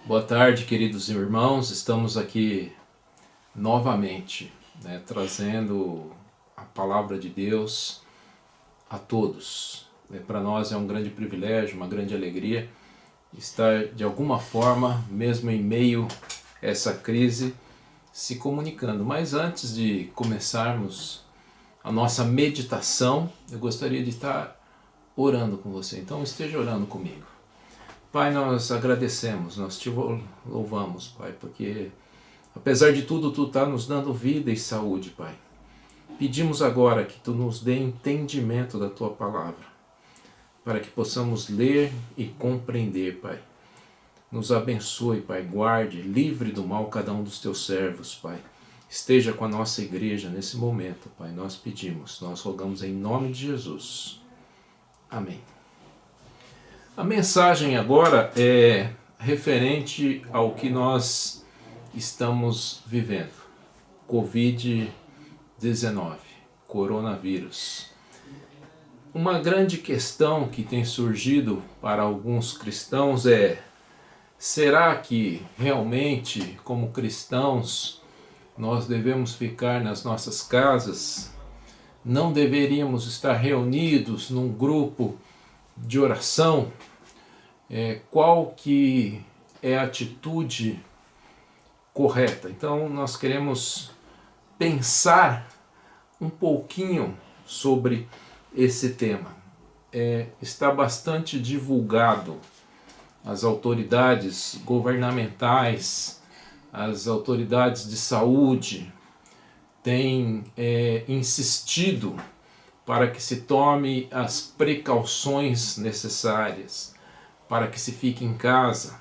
Boa tarde, queridos irmãos. Estamos aqui novamente, trazendo a palavra de Deus a todos. Para nós é um grande privilégio, uma grande alegria estar de alguma forma, mesmo em meio a essa crise, se comunicando. Mas antes de começarmos a nossa meditação, eu gostaria de estar orando com você. Então esteja orando comigo. Pai, nós agradecemos, nós te louvamos, Pai, porque apesar de tudo, Tu está nos dando vida e saúde, Pai. Pedimos agora que Tu nos dê entendimento da Tua palavra, para que possamos ler e compreender, Pai. Nos abençoe, Pai, guarde, livre do mal cada um dos Teus servos, Pai. Esteja com a nossa igreja nesse momento, Pai. Nós pedimos, nós rogamos em nome de Jesus. Amém. A mensagem agora é referente ao que nós estamos vivendo. Covid-19, coronavírus. Uma grande questão que tem surgido para alguns cristãos é: será que realmente, como cristãos, nós devemos ficar nas nossas casas? Não deveríamos estar reunidos num grupo de oração? Qual que é a atitude correta? Então nós queremos pensar um pouquinho sobre esse tema. Está bastante divulgado. As autoridades governamentais, as autoridades de saúde têm insistido para que se tome as precauções necessárias, para que se fique em casa.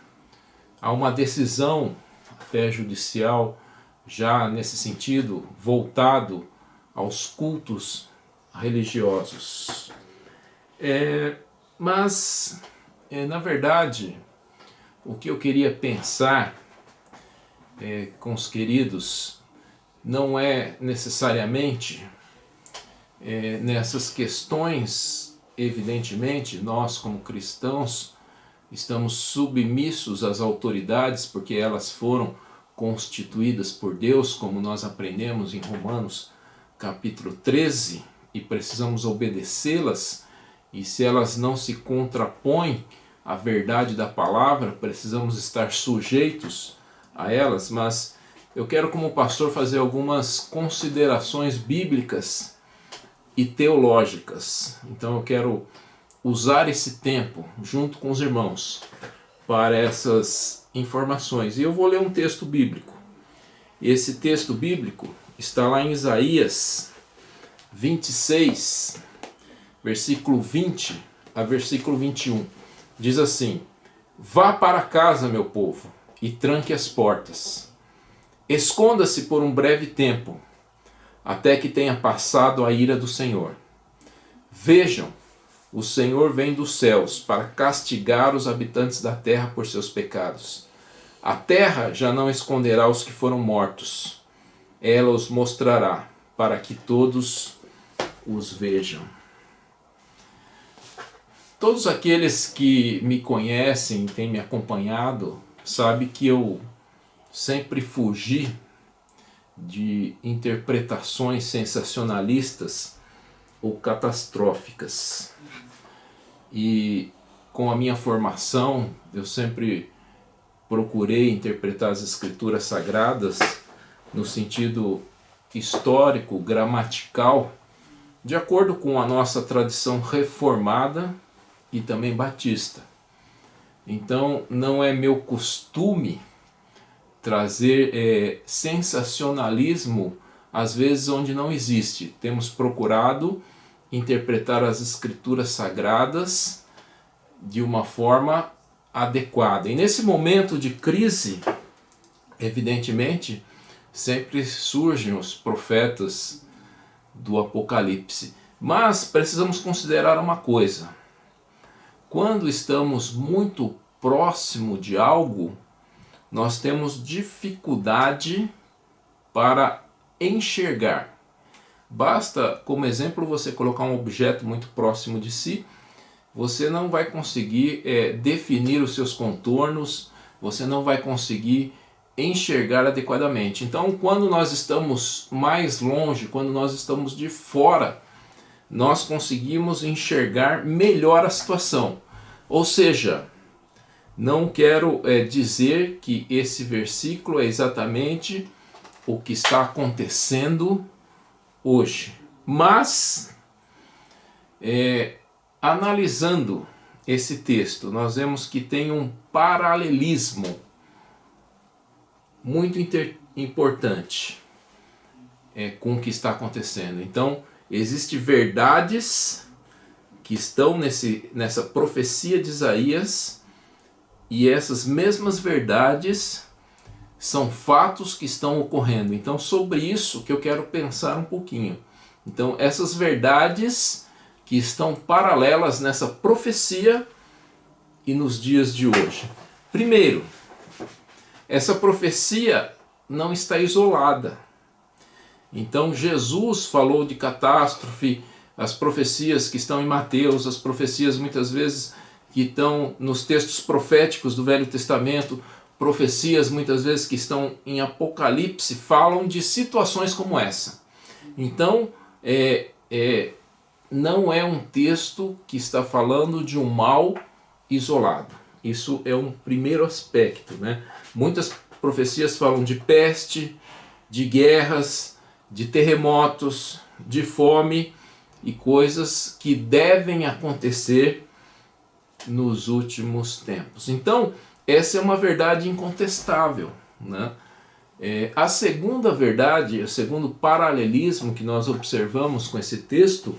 Há uma decisão até judicial já nesse sentido, voltado aos cultos religiosos. Mas, na verdade, o que eu queria pensar com os queridos não é necessariamente nessas questões. Evidentemente, nós como cristãos estamos submissos às autoridades, porque elas foram constituídas por Deus, como nós aprendemos em Romanos capítulo 13, e precisamos obedecê-las, e se elas não se contrapõem à verdade da palavra, precisamos estar sujeitos a elas. Mas eu quero, como pastor, fazer algumas considerações bíblicas e teológicas. Então eu quero usar esse tempo junto com os irmãos para essas informações. E eu vou ler um texto bíblico. Esse texto bíblico está lá em Isaías 26, versículo 20 a versículo 21. Diz assim: Vá para casa, meu povo, e tranque as portas. Esconda-se por um breve tempo, até que tenha passado a ira do Senhor. Vejam, o Senhor vem dos céus para castigar os habitantes da terra por seus pecados. A terra já não esconderá os que foram mortos. Ela os mostrará, para que todos os vejam. Todos aqueles que me conhecem e têm me acompanhado sabem que eu sempre fugi de interpretações sensacionalistas ou catastróficas. E com a minha formação, eu sempre procurei interpretar as escrituras sagradas no sentido histórico, gramatical, de acordo com a nossa tradição reformada e também batista. Então não é meu costume trazer sensacionalismo, às vezes onde não existe. Temos procurado interpretar as escrituras sagradas de uma forma adequada. E nesse momento de crise, evidentemente, sempre surgem os profetas do Apocalipse. Mas precisamos considerar uma coisa: quando estamos muito próximo de algo, nós temos dificuldade para enxergar. Basta, como exemplo, você colocar um objeto muito próximo de si, você não vai conseguir definir os seus contornos, você não vai conseguir enxergar adequadamente. Então, quando nós estamos mais longe, quando nós estamos de fora, nós conseguimos enxergar melhor a situação. Ou seja, não quero dizer que esse versículo é exatamente o que está acontecendo hoje, mas analisando esse texto, nós vemos que tem um paralelismo muito importante com o que está acontecendo. Então, existem verdades que estão nessa profecia de Isaías, e essas mesmas verdades são fatos que estão ocorrendo. Então, sobre isso que eu quero pensar um pouquinho. Então, essas verdades que estão paralelas nessa profecia e nos dias de hoje. Primeiro, essa profecia não está isolada. Então, Jesus falou de catástrofe, as profecias que estão em Mateus, as profecias muitas vezes que estão nos textos proféticos do Velho Testamento, profecias muitas vezes que estão em Apocalipse, falam de situações como essa. Então, não é um texto que está falando de um mal isolado. Isso é um primeiro aspecto, né? Muitas profecias falam de peste, de guerras, de terremotos, de fome e coisas que devem acontecer nos últimos tempos. Então, essa é uma verdade incontestável, né? A segunda verdade, o segundo paralelismo que nós observamos com esse texto,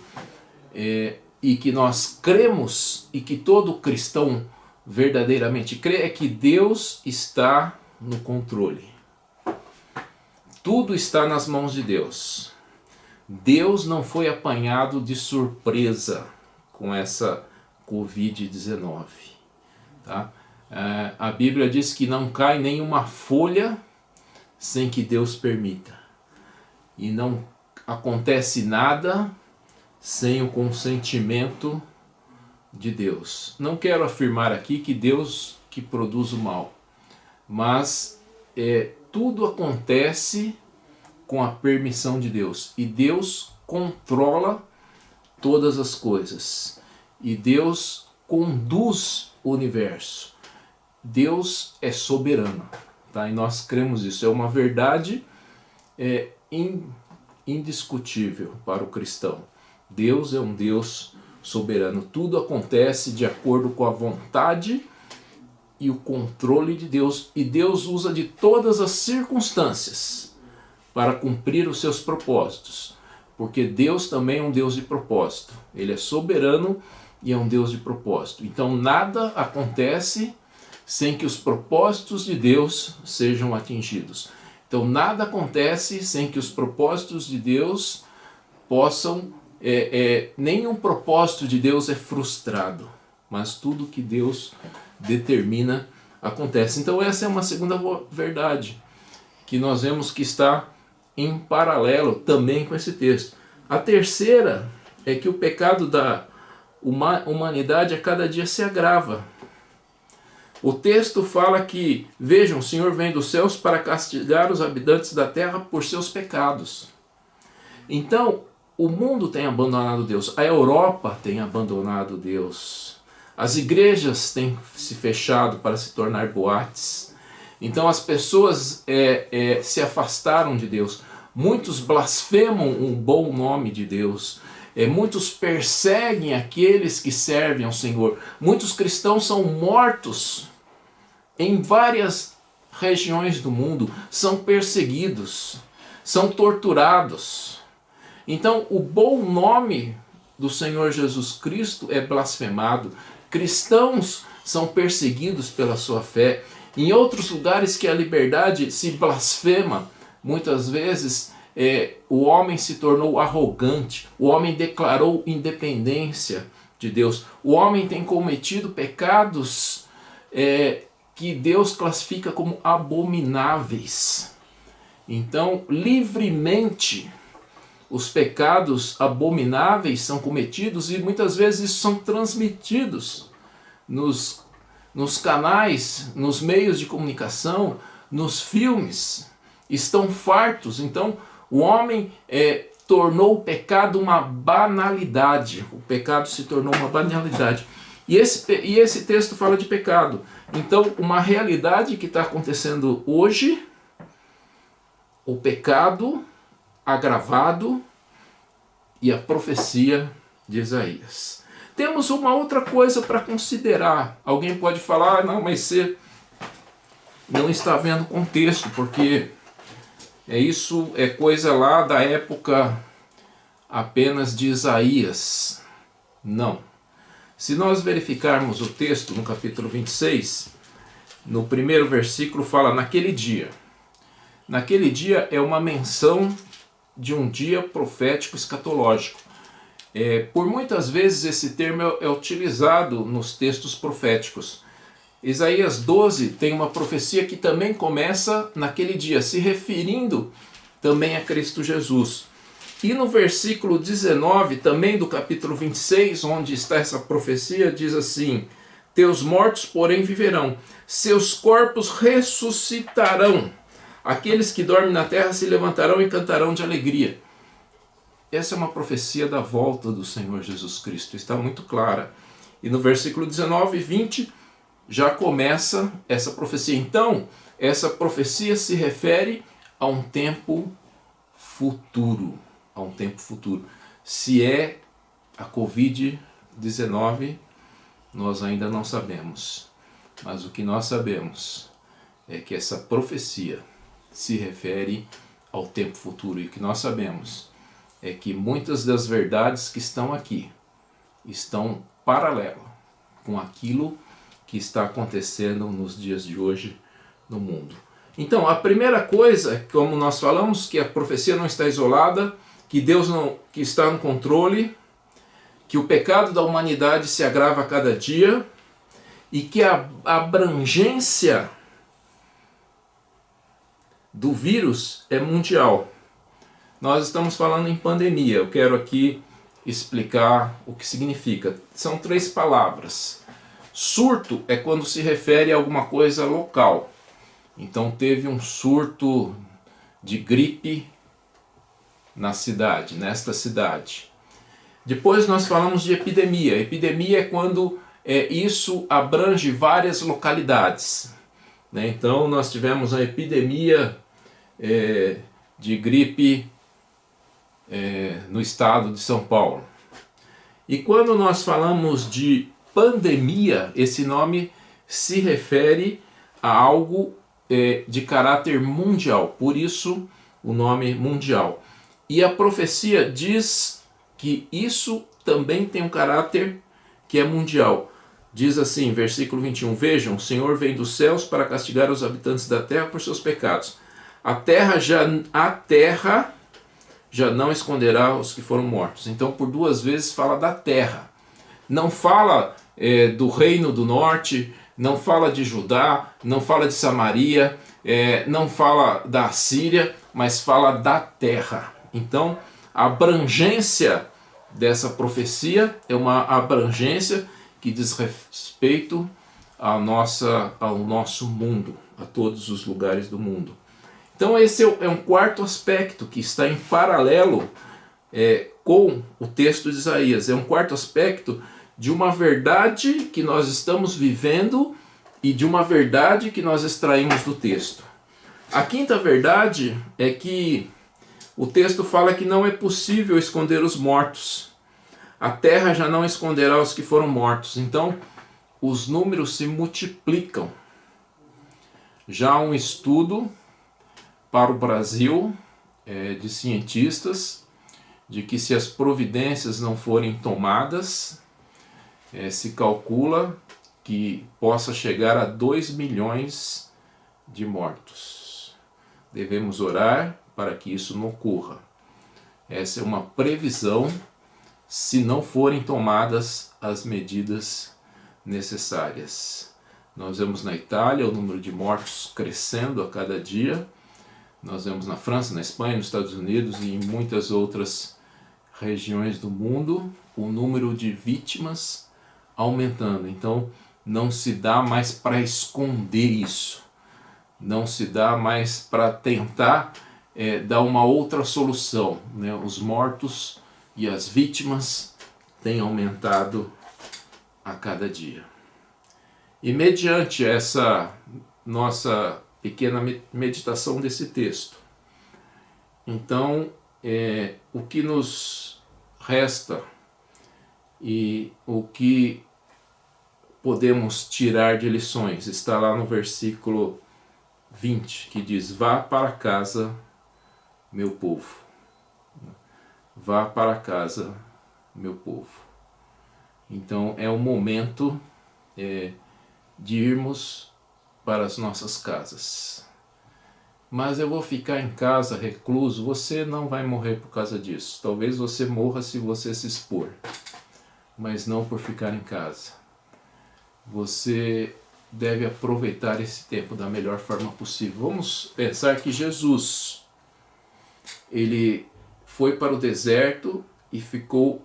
e que nós cremos, e que todo cristão verdadeiramente crê, é que Deus está no controle. Tudo está nas mãos de Deus. Deus não foi apanhado de surpresa com essa Covid-19. Tá? A Bíblia diz que não cai nenhuma folha sem que Deus permita. E não acontece nada sem o consentimento de Deus. Não quero afirmar aqui que Deus que produz o mal, mas tudo acontece com a permissão de Deus. E Deus controla todas as coisas. E Deus conduz o universo. Deus é soberano. Tá? E nós cremos isso. É uma verdade indiscutível para o cristão. Deus é um Deus soberano. Tudo acontece de acordo com a vontade e o controle de Deus. E Deus usa de todas as circunstâncias para cumprir os seus propósitos. Porque Deus também é um Deus de propósito. Ele é soberano e é um Deus de propósito. Então nada acontece sem que os propósitos de Deus sejam atingidos. Então nada acontece sem que os propósitos de Deus possam... nenhum propósito de Deus é frustrado, mas tudo que Deus determina acontece. Então essa é uma segunda verdade que nós vemos que está em paralelo também com esse texto. A terceira é que o pecado da humanidade a cada dia se agrava. O texto fala que, vejam, o Senhor vem dos céus para castigar os habitantes da terra por seus pecados. Então, o mundo tem abandonado Deus, a Europa tem abandonado Deus, as igrejas têm se fechado para se tornar boates. Então as pessoas se afastaram de Deus, muitos blasfemam um bom nome de Deus, muitos perseguem aqueles que servem ao Senhor, muitos cristãos são mortos em várias regiões do mundo, são perseguidos, são torturados. Então o bom nome do Senhor Jesus Cristo é blasfemado, cristãos são perseguidos pela sua fé. Em outros lugares que a liberdade se blasfema, muitas vezes o homem se tornou arrogante, o homem declarou independência de Deus, o homem tem cometido pecados que Deus classifica como abomináveis. Então, livremente, os pecados abomináveis são cometidos e muitas vezes são transmitidos nos nos canais, nos meios de comunicação, nos filmes, estão fartos. Então o homem tornou o pecado uma banalidade. O pecado se tornou uma banalidade. E esse texto fala de pecado. Então, uma realidade que está acontecendo hoje, o pecado agravado e a profecia de Isaías. Temos uma outra coisa para considerar. Alguém pode falar, não, mas você não está vendo o contexto, porque isso é coisa lá da época apenas de Isaías. Não. Se nós verificarmos o texto no capítulo 26, no primeiro versículo fala naquele dia. Naquele dia é uma menção de um dia profético escatológico. Por muitas vezes esse termo é utilizado nos textos proféticos. Isaías 12 tem uma profecia que também começa naquele dia, se referindo também a Cristo Jesus. E no versículo 19, também do capítulo 26, onde está essa profecia, diz assim: teus mortos, porém, viverão, seus corpos ressuscitarão, aqueles que dormem na terra se levantarão e cantarão de alegria. Essa é uma profecia da volta do Senhor Jesus Cristo, está muito clara. E no versículo 19 e 20 já começa essa profecia. Então, essa profecia se refere a um tempo futuro. A um tempo futuro. Se é a Covid-19, nós ainda não sabemos. Mas o que nós sabemos é que essa profecia se refere ao tempo futuro. E o que nós sabemos é que muitas das verdades que estão aqui estão paralelas com aquilo que está acontecendo nos dias de hoje no mundo. Então, a primeira coisa, como nós falamos, que a profecia não está isolada, que Deus que está no controle, que o pecado da humanidade se agrava a cada dia e que a abrangência do vírus é mundial. Nós estamos falando em pandemia. Eu quero aqui explicar o que significa. São 3 palavras. Surto é quando se refere a alguma coisa local. Então teve um surto de gripe nesta cidade. Depois nós falamos de epidemia. Epidemia é quando isso abrange várias localidades. Né? Então nós tivemos a epidemia de gripe no estado de São Paulo. E quando nós falamos de pandemia, esse nome se refere a algo de caráter mundial. Por isso o nome mundial. E a profecia diz que isso também tem um caráter que é mundial. Diz assim, versículo 21, vejam, o Senhor vem dos céus para castigar os habitantes da terra por seus pecados. A terra já não esconderá os que foram mortos. Então, por 2 vezes fala da terra. Não fala do reino do norte, não fala de Judá, não fala de Samaria, não fala da Síria, mas fala da terra. Então, a abrangência dessa profecia é uma abrangência que diz respeito ao nosso mundo, a todos os lugares do mundo. Então esse é um quarto aspecto que está em paralelo com o texto de Isaías. É um quarto aspecto de uma verdade que nós estamos vivendo e de uma verdade que nós extraímos do texto. A quinta verdade é que o texto fala que não é possível esconder os mortos. A terra já não esconderá os que foram mortos. Então, os números se multiplicam. Já há um estudo para o Brasil de cientistas de que se as providências não forem tomadas, se calcula que possa chegar a 2 milhões de mortos. Devemos orar para que isso não ocorra. Essa é uma previsão se não forem tomadas as medidas necessárias. Nós vemos na Itália o número de mortos crescendo a cada dia. Nós vemos na França, na Espanha, nos Estados Unidos e em muitas outras regiões do mundo o número de vítimas aumentando. Então não se dá mais para esconder isso, não se dá mais para tentar dar uma outra solução, né? Os mortos e as vítimas têm aumentado a cada dia. E mediante essa nossa pequena meditação desse texto, então o que nos resta e o que podemos tirar de lições está lá no versículo 20, que diz: vá para casa, meu povo. Vá para casa, meu povo. Então é o momento de irmos para as nossas casas. Mas eu vou ficar em casa recluso. Você não vai morrer por causa disso. Talvez você morra se você se expor, mas não por ficar em casa. Você deve aproveitar esse tempo da melhor forma possível. Vamos pensar que Jesus, ele foi para o deserto e ficou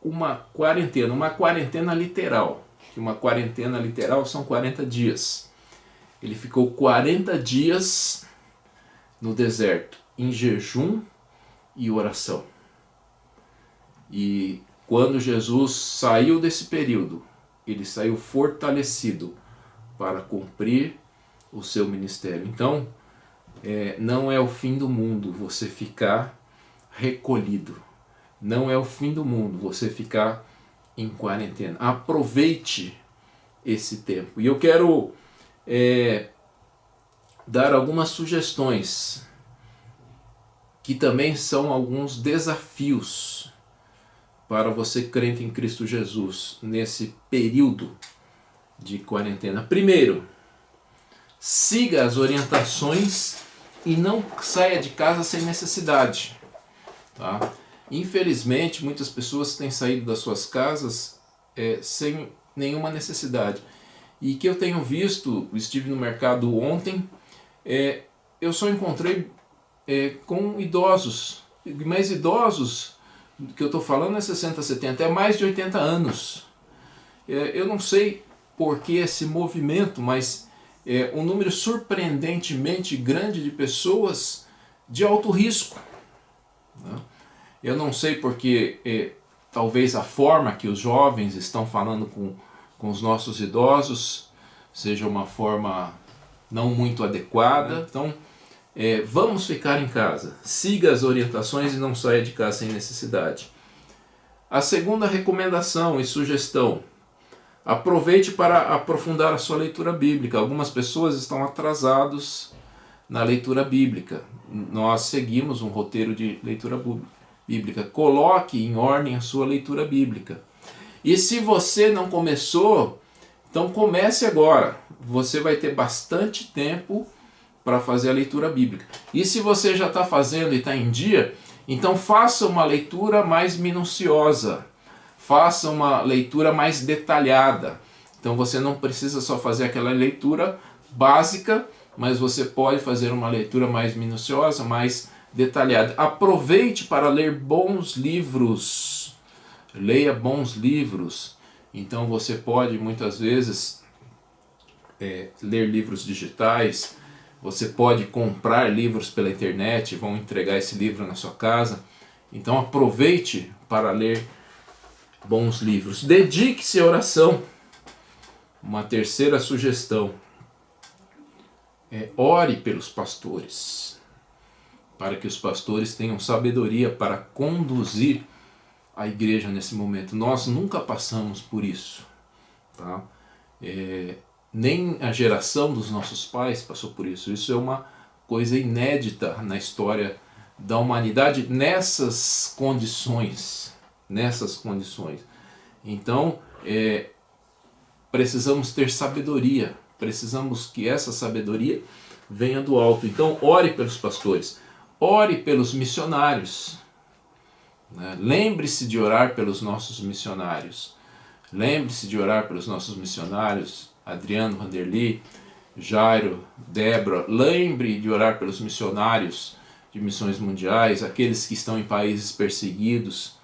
uma quarentena literal. Uma quarentena literal são 40 dias. Ele ficou 40 dias no deserto, em jejum e oração. E quando Jesus saiu desse período, ele saiu fortalecido para cumprir o seu ministério. Então, não é o fim do mundo você ficar recolhido. Não é o fim do mundo você ficar em quarentena. Aproveite esse tempo. E eu quero dar algumas sugestões que também são alguns desafios para você crente em Cristo Jesus nesse período de quarentena. Primeiro, siga as orientações e não saia de casa sem necessidade. Tá? Infelizmente, muitas pessoas têm saído das suas casas sem nenhuma necessidade. E que eu tenho visto, estive no mercado ontem, eu só encontrei com idosos, mas idosos que eu estou falando é 60, 70, é mais de 80 anos. Eu não sei por que esse movimento, mas um número surpreendentemente grande de pessoas de alto risco. Né? Eu não sei porque talvez a forma que os jovens estão falando com os nossos idosos seja uma forma não muito adequada. Então, vamos ficar em casa. Siga as orientações e não saia de casa sem necessidade. A segunda recomendação e sugestão: aproveite para aprofundar a sua leitura bíblica. Algumas pessoas estão atrasados na leitura bíblica. Nós seguimos um roteiro de leitura bíblica. Coloque em ordem a sua leitura bíblica. E se você não começou, então comece agora. Você vai ter bastante tempo para fazer a leitura bíblica. E se você já está fazendo e está em dia, então faça uma leitura mais minuciosa. Faça uma leitura mais detalhada. Então você não precisa só fazer aquela leitura básica, mas você pode fazer uma leitura mais minuciosa, mais detalhada. Aproveite para ler bons livros. Leia bons livros. Então você pode muitas vezes ler livros digitais. Você pode comprar livros pela internet, vão entregar esse livro na sua casa. Então aproveite para ler bons livros. Dedique-se à oração. Uma terceira sugestão: ore pelos pastores, para que os pastores tenham sabedoria para conduzir a igreja nesse momento. Nós nunca passamos por isso, tá? Nem a geração dos nossos pais passou por isso. Isso é uma coisa inédita na história da humanidade nessas condições. Então, precisamos ter sabedoria. Precisamos que essa sabedoria venha do alto. Então, ore pelos pastores. Ore pelos missionários. Né? Lembre-se de orar pelos nossos missionários. Lembre-se de orar pelos nossos missionários. Adriano, Vanderly, Jairo, Débora. Lembre de orar pelos missionários de missões mundiais, aqueles que estão em países perseguidos.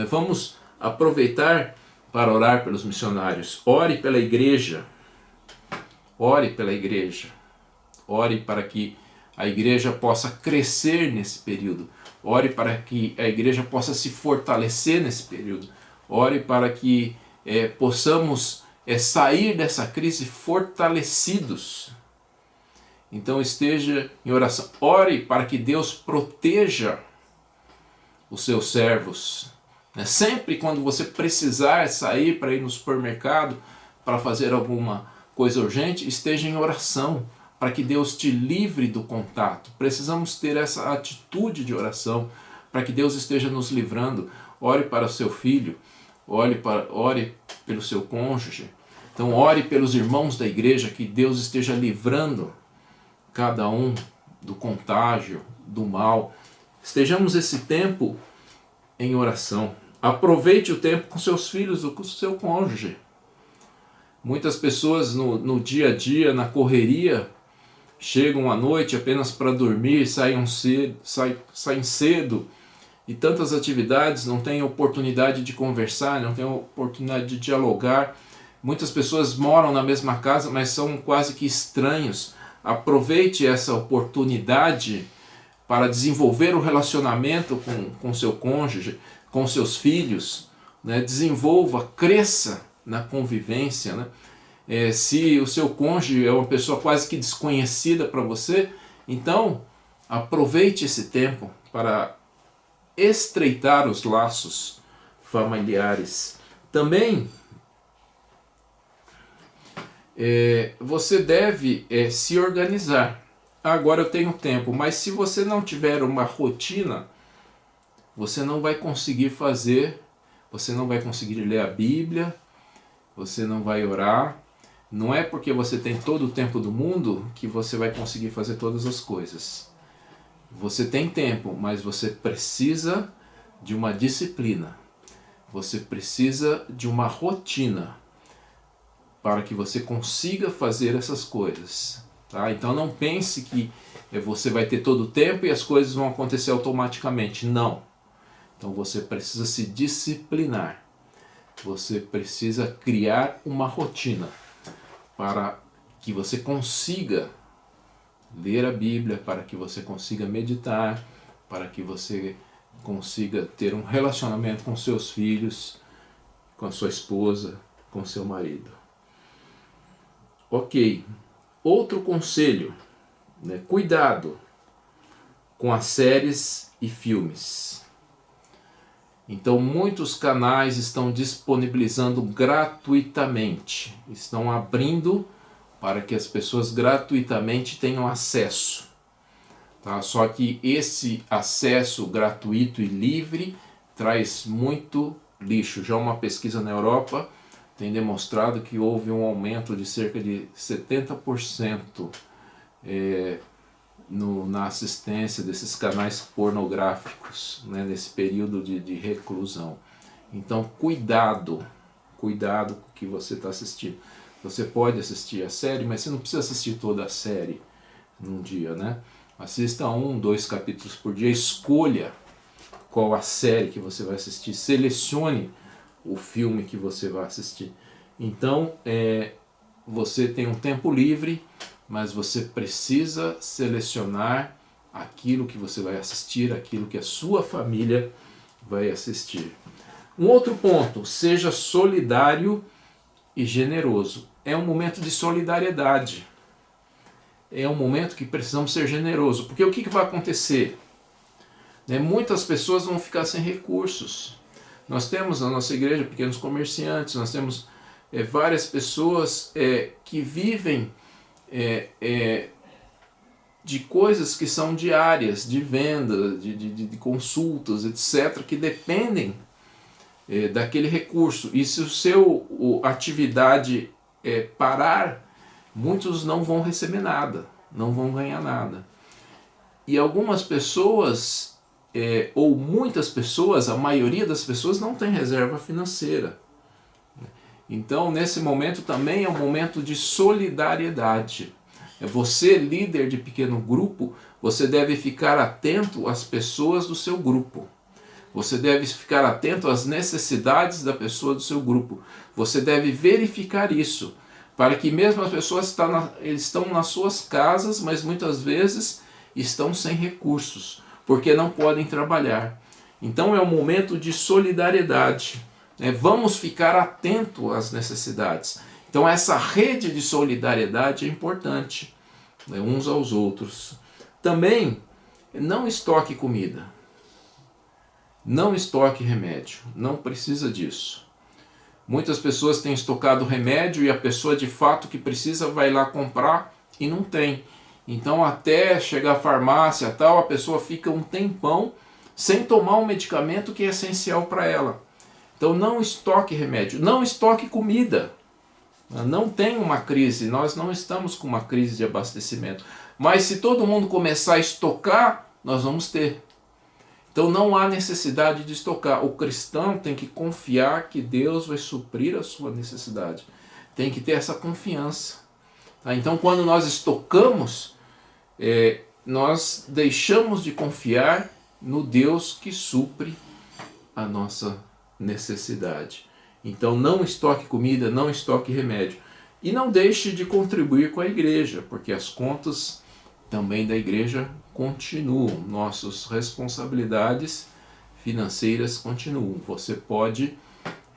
Vamos aproveitar para orar pelos missionários. Ore pela igreja. Ore pela igreja. Ore para que a igreja possa crescer nesse período. Ore para que a igreja possa se fortalecer nesse período. Ore para que possamos sair dessa crise fortalecidos. Então esteja em oração. Ore para que Deus proteja os seus servos. Sempre quando você precisar sair para ir no supermercado, para fazer alguma coisa urgente, esteja em oração, para que Deus te livre do contato. Precisamos ter essa atitude de oração, para que Deus esteja nos livrando. Ore para o seu filho, ore pelo seu cônjuge. Então ore pelos irmãos da igreja, que Deus esteja livrando cada um do contágio, do mal. Estejamos esse tempo em oração. Aproveite o tempo com seus filhos ou com o seu cônjuge. Muitas pessoas no dia a dia, na correria, chegam à noite apenas para dormir, saem cedo, e tantas atividades, não têm oportunidade de conversar, não têm oportunidade de dialogar. Muitas pessoas moram na mesma casa, mas são quase que estranhos. Aproveite essa oportunidade para desenvolver o relacionamento com seu cônjuge, com seus filhos, né? Desenvolva, cresça na convivência, né? Se o seu cônjuge é uma pessoa quase que desconhecida para você, então aproveite esse tempo para estreitar os laços familiares. Também você deve se organizar. Agora eu tenho tempo, mas se você não tiver uma rotina, você não vai conseguir fazer, você não vai conseguir ler a Bíblia, você não vai orar. Não é porque você tem todo o tempo do mundo que você vai conseguir fazer todas as coisas. Você tem tempo, mas você precisa de uma disciplina. Você precisa de uma rotina para que você consiga fazer essas coisas. Tá? Então não pense que você vai ter todo o tempo e as coisas vão acontecer automaticamente. Não. Então você precisa se disciplinar. Você precisa criar uma rotina para que você consiga ler a Bíblia, para que você consiga meditar, para que você consiga ter um relacionamento com seus filhos, com a sua esposa, com seu marido. Ok. Outro conselho, né? Cuidado com as séries e filmes. Então muitos canais estão disponibilizando gratuitamente, estão abrindo para que as pessoas gratuitamente tenham acesso. Tá? Só que esse acesso gratuito e livre traz muito lixo. Já uma pesquisa na Europa tem demonstrado que houve um aumento de cerca de 70% na assistência desses canais pornográficos, né, nesse período de reclusão. Então cuidado com o que você está assistindo. Você pode assistir a série, mas você não precisa assistir toda a série num dia, né? Assista 1, 2 capítulos por dia, escolha qual a série que você vai assistir, selecione o filme que você vai assistir. Então você tem um tempo livre, mas você precisa selecionar aquilo que você vai assistir, aquilo que a sua família vai assistir. Um outro ponto, seja solidário e generoso. É um momento de solidariedade. É um momento que precisamos ser generosos. Porque o que vai acontecer? Muitas pessoas vão ficar sem recursos. Nós temos na nossa igreja pequenos comerciantes, nós temos várias pessoas que vivem de coisas que são diárias, de venda, de consultas, etc., que dependem daquele recurso. E se a atividade parar, muitos não vão receber nada, não vão ganhar nada. E algumas pessoas, ou muitas pessoas, a maioria das pessoas não tem reserva financeira. Então, nesse momento também é um momento de solidariedade. Você, líder de pequeno grupo, você deve ficar atento às pessoas do seu grupo. Você deve ficar atento às necessidades da pessoa do seu grupo. Você deve verificar isso, para que mesmo as pessoas estão nas suas casas, mas muitas vezes estão sem recursos, porque não podem trabalhar. Então é um momento de solidariedade. Vamos ficar atento às necessidades. Então essa rede de solidariedade é importante, uns aos outros. Também não estoque comida. Não estoque remédio, não precisa disso. Muitas pessoas têm estocado remédio e a pessoa de fato que precisa vai lá comprar e não tem. Então até chegar à farmácia tal, a pessoa fica um tempão sem tomar um medicamento que é essencial para ela. Então não estoque remédio, não estoque comida. Não tem uma crise, nós não estamos com uma crise de abastecimento. Mas se todo mundo começar a estocar, nós vamos ter. Então não há necessidade de estocar. O cristão tem que confiar que Deus vai suprir a sua necessidade. Tem que ter essa confiança. Então quando nós estocamos, nós deixamos de confiar no Deus que supre a nossa necessidade. Então não estoque comida, não estoque remédio. E não deixe de contribuir com a igreja, porque as contas também da igreja continuam, nossas responsabilidades financeiras continuam. Você pode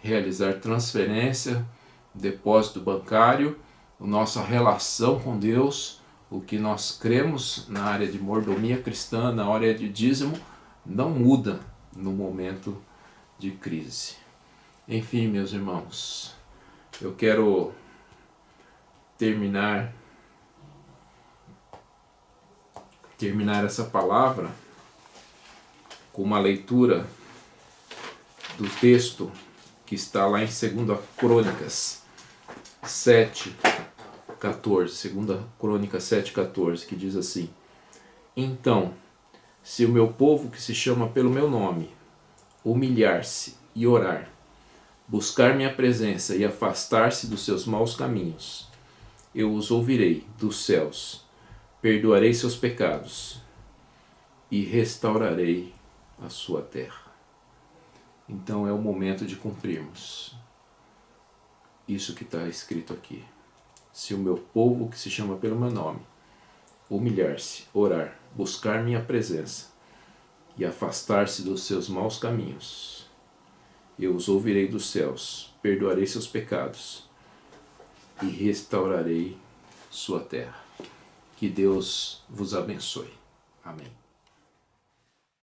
realizar transferência, depósito bancário, a nossa relação com Deus, o que nós cremos na área de mordomia cristã, na área de dízimo, não muda no momento de crise. Enfim, meus irmãos, eu quero terminar essa palavra com uma leitura do texto que está lá em 2 Crônicas 7:14, 2 Crônicas 7:14, que diz assim: Então, se o meu povo que se chama pelo meu nome humilhar-se e orar, buscar minha presença e afastar-se dos seus maus caminhos, eu os ouvirei dos céus, perdoarei seus pecados e restaurarei a sua terra. Então é o momento de cumprirmos isso que está escrito aqui. Se o meu povo que se chama pelo meu nome humilhar-se, orar, buscar minha presença e afastar-se dos seus maus caminhos, eu os ouvirei dos céus, perdoarei seus pecados e restaurarei sua terra. Que Deus vos abençoe. Amém.